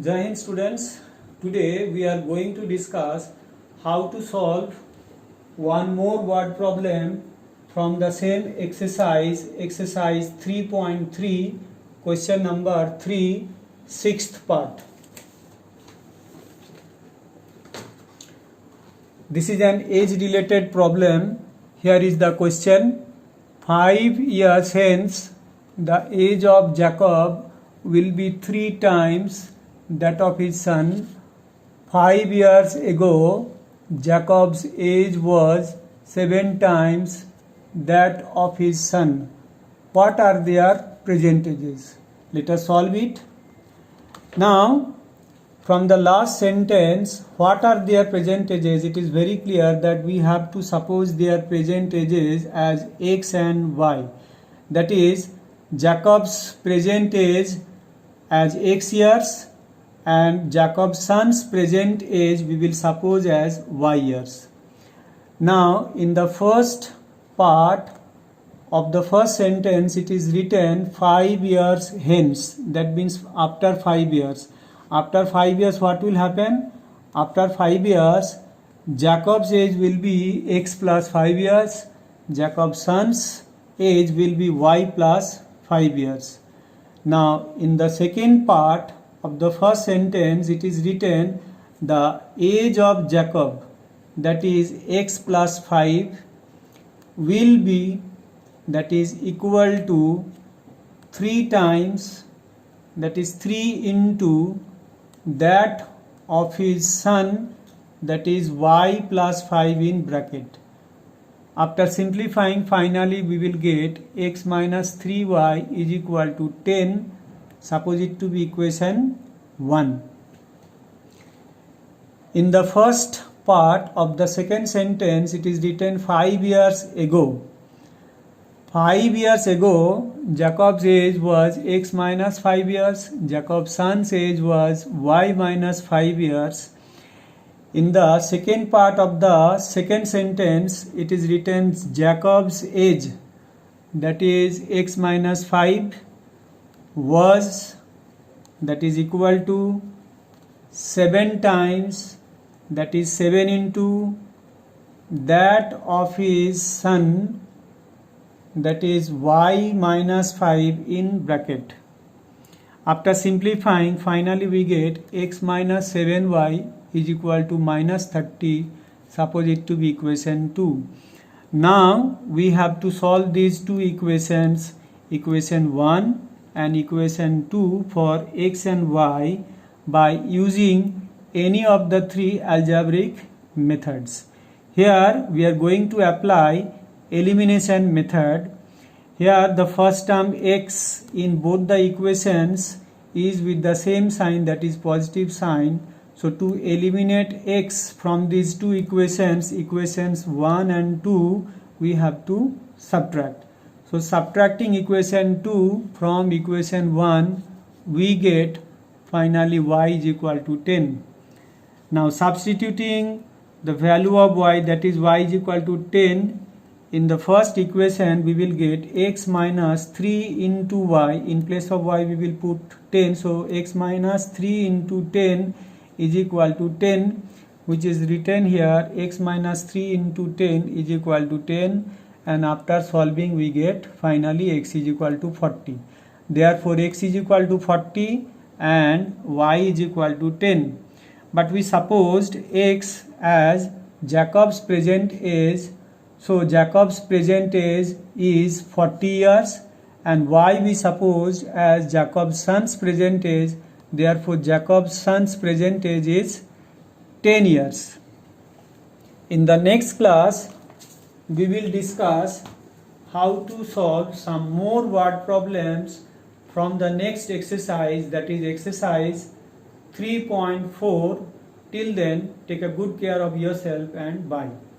Jai Hind students, today we are going to discuss how to solve one more word problem from the same exercise 3.3, question number 3, sixth part. This is an age related problem. Here is the question. 5 years hence, the age of Jacob will be 3 times that of his son. 5 years ago, Jacob's age was 7 times that of his son. What are their present ages? Let us solve it. Now, from the last sentence, what are their present ages? It is very clear that we have to suppose their present ages as x and y. That is, Jacob's present age as x years and Jacob's son's present age we will suppose as y years. Now, in the first part of the first sentence, it is written 5 years hence. That means after 5 years. After 5 years, what will happen? After 5 years, Jacob's age will be x plus 5 years. Jacob's son's age will be y plus 5 years. Now, in the second part of the first sentence, it is written the age of Jacob, that is x plus 5, will be, that is equal to 3 times, that is 3 into that of his son, that is y plus 5 in bracket. After simplifying, finally we will get x minus 3y is equal to 10. Suppose it to be equation 1. In the first part of the second sentence, it is written 5 years ago. 5 years ago, Jacob's age was x minus 5 years. Jacob's son's age was y minus 5 years. In the second part of the second sentence, it is written Jacob's age, that is x minus 5, was, that is equal to 7 times, that is 7 into that of his son, that is y minus 5 in bracket. After simplifying, finally we get x minus 7y is equal to minus 30. Suppose it to be equation 2. Now we have to solve these two equations, equation 1 and equation 2 for x and y by using any of the three algebraic methods. Here we are going to apply elimination method. Here the first term x in both the equations is with the same sign, that is positive sign. So to eliminate x from these two equations, equations 1 and 2, we have to subtract. So subtracting equation 2 from equation 1, we get finally y is equal to 10. Now substituting the value of y, that is y is equal to 10, in the first equation we will get x minus 3 into y. In place of y we will put 10. So x minus 3 into 10 is equal to 10, which is written here x minus 3 into 10 is equal to 10, and after solving we get finally x is equal to 40. Therefore x is equal to 40 and y is equal to 10. But we supposed x as Jacob's present age. So Jacob's present age is 40 years and y we supposed as Jacob's son's present age. Therefore Jacob's son's present age is 10 years. In the next class, we will discuss how to solve some more word problems from the next exercise, that is exercise 3.4. Till then, take a good care of yourself and bye.